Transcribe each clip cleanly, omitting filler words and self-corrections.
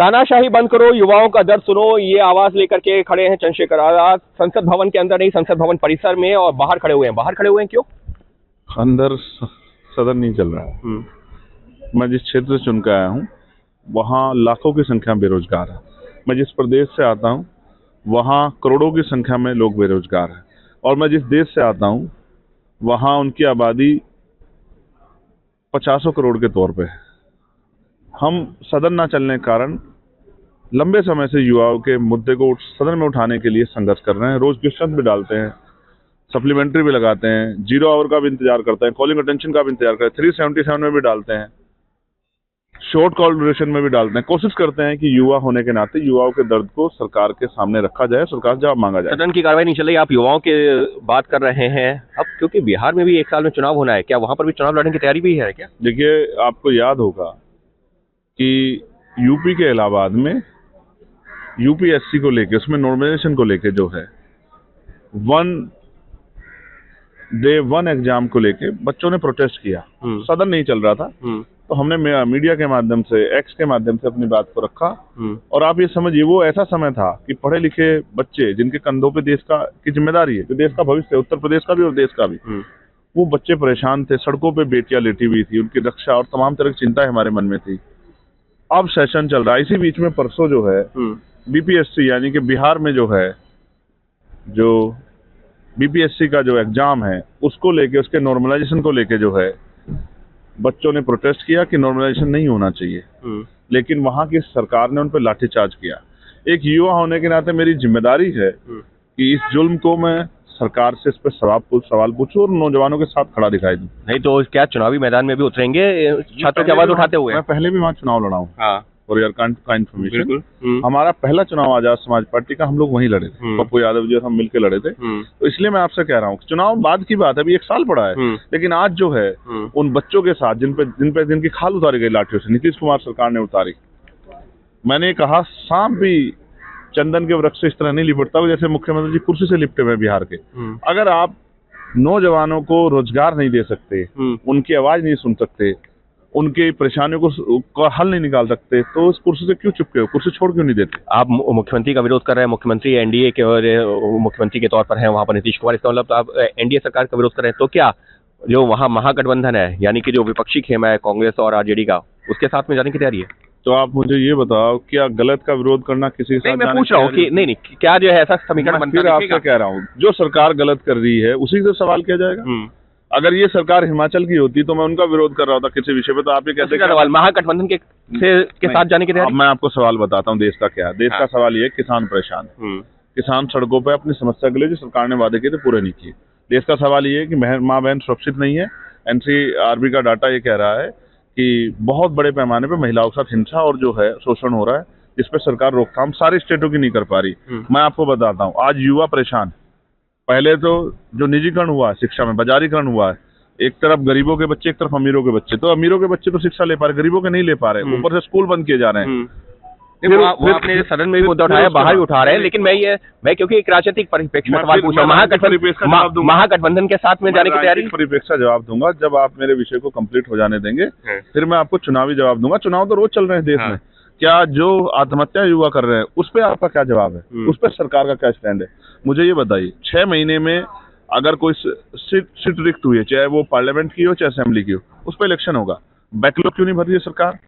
तानाशाही बंद करो, युवाओं का दर्द सुनो, ये आवाज लेकर के खड़े हैं चंद्रशेखर आजाद संसद भवन के अंदर नहीं, संसद भवन परिसर में, और बाहर खड़े हुए हैं। बाहर खड़े हुए हैं क्यों? अंदर सदन नहीं चल रहा है। मैं जिस क्षेत्र से चुन के आया हूँ वहाँ लाखों की संख्या में बेरोजगार है। मैं जिस प्रदेश से आता हूँ वहाँ करोड़ों की संख्या में लोग बेरोजगार हैं, और मैं जिस देश से आता हूँ वहाँ उनकी आबादी 50 करोड़ के तौर पे है। हम सदन ना चलने के कारण लंबे समय से युवाओं के मुद्दे को सदन में उठाने के लिए संघर्ष कर रहे हैं। रोज क्वेश्चन भी डालते हैं, सप्लीमेंट्री भी लगाते हैं, 0 आवर का भी इंतजार करते हैं, कॉलिंग अटेंशन का भी इंतजार करते हैं, 377 में भी डालते हैं, शॉर्ट कॉल ड्यूरेशन में भी डालते हैं। कोशिश करते हैं कि युवा होने के नाते युवाओं के दर्द को सरकार के सामने रखा जाए, सरकार से जवाब मांगा जाए। सदन की कार्रवाई नहीं चल रही, आप युवाओं के बात कर रहे हैं। अब क्योंकि बिहार में भी 1 साल में चुनाव होना है, क्या वहां पर भी चुनाव लड़ने की तैयारी भी है क्या? देखिए, आपको याद होगा कि यूपी के इलाहाबाद में यूपीएससी को लेके, उसमें नॉर्मलाइजेशन को लेके जो है 1 एग्जाम को लेके बच्चों ने प्रोटेस्ट किया। सदन नहीं चल रहा था, तो हमने मीडिया के माध्यम से, एक्स के माध्यम से अपनी बात को रखा। और आप ये समझिए, वो ऐसा समय था कि पढ़े लिखे बच्चे जिनके कंधों पे देश की जिम्मेदारी है, तो देश का भविष्य, उत्तर प्रदेश का भी और देश का भी, वो बच्चे परेशान थे, सड़कों पे बेटियां लेटी हुई थी, उनकी रक्षा और तमाम तरह की चिंताएं हमारे मन में थी। अब सेशन चल रहा है, इसी बीच में परसों जो है बीपीएससी यानी कि बिहार में जो है, जो बीपीएससी का जो एग्जाम है उसको लेके, उसके नॉर्मलाइजेशन को लेके जो है बच्चों ने प्रोटेस्ट किया कि नॉर्मलाइजेशन नहीं होना चाहिए। लेकिन वहां की सरकार ने उन पर लाठीचार्ज किया। एक युवा होने के नाते मेरी जिम्मेदारी है कि इस जुल्म को मैं सरकार से इस पर सवाल पूछूं और नौजवानों के साथ खड़ा दिखाई दूं। नहीं तो क्या चुनावी मैदान में भी उतरेंगे छात्रों की आवाज उठाते हुए? मैं पहले भी वहाँ चुनाव लड़ा हूँ। हाँ, और यार का इन्फॉर्मेशन, हमारा पहला चुनाव आजाद समाज पार्टी का हम लोग वहीं लड़े थे, पप्पू यादव जी और हम मिलकर लड़े थे। तो इसलिए मैं आपसे कह रहा हूँ, चुनाव बाद की बात है, अभी 1 साल पड़ा है। लेकिन आज जो है उन बच्चों के साथ जिनकी खाल उतारी गई लाठियों से, नीतीश कुमार सरकार ने उतारी। मैंने कहा, सांप भी चंदन के वृक्ष से इस तरह नहीं लिपटता जैसे मुख्यमंत्री जी कुर्सी से लिपटे हुए बिहार के। अगर आप नौजवानों को रोजगार नहीं दे सकते, उनकी आवाज नहीं सुन सकते, उनकी परेशानियों को हल नहीं निकाल सकते, तो उस कुर्सी से क्यों चुपके हो? कुर्सी छोड़ क्यों नहीं देते? आप मुख्यमंत्री का विरोध कर रहे हैं, मुख्यमंत्री एनडीए के और मुख्यमंत्री के तौर पर हैं वहां पर नीतीश कुमार, इसका मतलब आप एनडीए सरकार का विरोध कर रहे हैं। तो क्या जो वहां महागठबंधन है, यानी कि जो विपक्षी खेमा है कांग्रेस और आरजेडी का, उसके साथ में जाने की तैयारी है? तो आप मुझे ये बताओ, क्या गलत का विरोध करना किसी के साथ? मैं पूछ रहा हूँ कि नहीं, क्या जो है ऐसा समीकरण बनता है? फिर आपसे कह रहा हूँ, जो सरकार गलत कर रही है उसी से सवाल किया जाएगा। अगर ये सरकार हिमाचल की होती तो मैं उनका विरोध कर रहा था किसी विषय पे, तो आप ये कहते हैं महागठबंधन के साथ जाने की तैयारी? मैं आपको सवाल बताता हूँ, देश का क्या है। देश का सवाल ये है, किसान परेशान, किसान सड़कों पे अपनी समस्या के लिए जो सरकार ने वादे किए थे पूरे नहीं किए। देश का सवाल ये है कि माँ बहन सुरक्षित नहीं है। एनसीआरबी का डाटा ये कह रहा है कि बहुत बड़े पैमाने पे महिलाओं के साथ हिंसा और जो है शोषण हो रहा है, जिस पे सरकार रोकथाम सारी स्टेटों की नहीं कर पा रही। मैं आपको बताता हूँ, आज युवा परेशान। पहले तो जो निजीकरण हुआ है शिक्षा में, बाजारीकरण हुआ है, एक तरफ गरीबों के बच्चे, एक तरफ अमीरों के बच्चे। तो अमीरों के बच्चे तो शिक्षा ले पा रहे, गरीबों के नहीं ले पा रहे, ऊपर से स्कूल बंद किए जा रहे हैं। वो आपने सदन में भी मुद्दा उठाया, बाहर भी उठा रहे हैं, लेकिन मैं क्योंकि एक राजनीतिक परिप्रेक्ष्य में सवाल पूछ रहा हूँ, महागठबंधन के साथ में जाने की तैयारी? परिप्रेक्ष्य जवाब दूंगा जब आप मेरे विषय को कंप्लीट हो जाने देंगे, फिर मैं आपको चुनावी जवाब दूंगा। चुनाव तो रोज चल रहे हैं देश में। क्या जो आत्महत्या युवा कर रहे हैं उस पर आपका क्या जवाब है? उस पर सरकार का क्या स्टैंड है? मुझे ये बताइए, 6 महीने में अगर कोई सीट रिक्त हुई है, चाहे वो पार्लियामेंट की हो चाहे असेंबली की हो, उस पर इलेक्शन होगा, बैकलॉग क्यों नहीं भर रही है सरकार?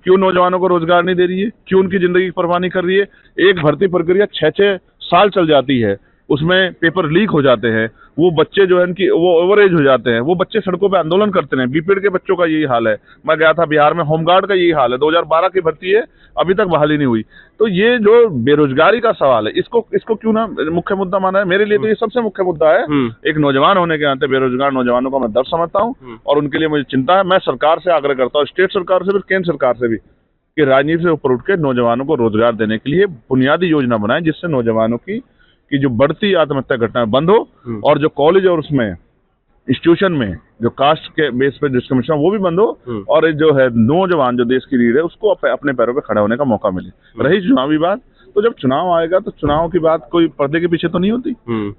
क्यों नौजवानों को रोजगार नहीं दे रही है? क्यों उनकी जिंदगी की परवाह नहीं कर रही है? एक भर्ती प्रक्रिया 6-6 साल चल जाती है, उसमें पेपर लीक हो जाते हैं, वो बच्चे जो है उनकी वो ओवरेज हो जाते हैं, वो बच्चे सड़कों पे आंदोलन करते हैं। बीपीएड के बच्चों का यही हाल है। मैं गया था बिहार में, होमगार्ड का यही हाल है। 2012 की भर्ती है, अभी तक बहाली नहीं हुई। तो ये जो बेरोजगारी का सवाल है, इसको क्यों ना मुख्य मुद्दा माना है? मेरे लिए तो ये सबसे मुख्य मुद्दा है। एक नौजवान होने के नाते बेरोजगार नौजवानों का मैं दर्द समझता हूँ और उनके लिए मुझे चिंता है। मैं सरकार से आग्रह करता हूँ, स्टेट सरकार से भी, केंद्र सरकार से भी, कि राजनीति से ऊपर उठ के नौजवानों को रोजगार देने के लिए बुनियादी योजना बनाए, जिससे नौजवानों की जो बढ़ती आत्महत्या घटनाएं बंद हो, और जो कॉलेज और उसमें इंस्टीट्यूशन में जो कास्ट के बेस पे डिस्क्रिमिनेशन वो भी बंद हो, और जो है नौजवान जो देश की रीढ़ है उसको अपने पैरों पे खड़ा होने का मौका मिले। रही चुनावी बात, तो जब चुनाव आएगा तो चुनाव की बात कोई पर्दे के पीछे तो नहीं होती।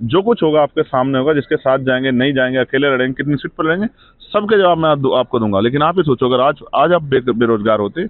जो कुछ होगा आपके सामने होगा, जिसके साथ जाएंगे, नहीं जाएंगे, अकेले लड़ेंगे, कितनी सीट पर लड़ेंगे, सबके जवाब मैं आपको दूंगा। लेकिन आप ही सोचो, अगर आज आप बेरोजगार होते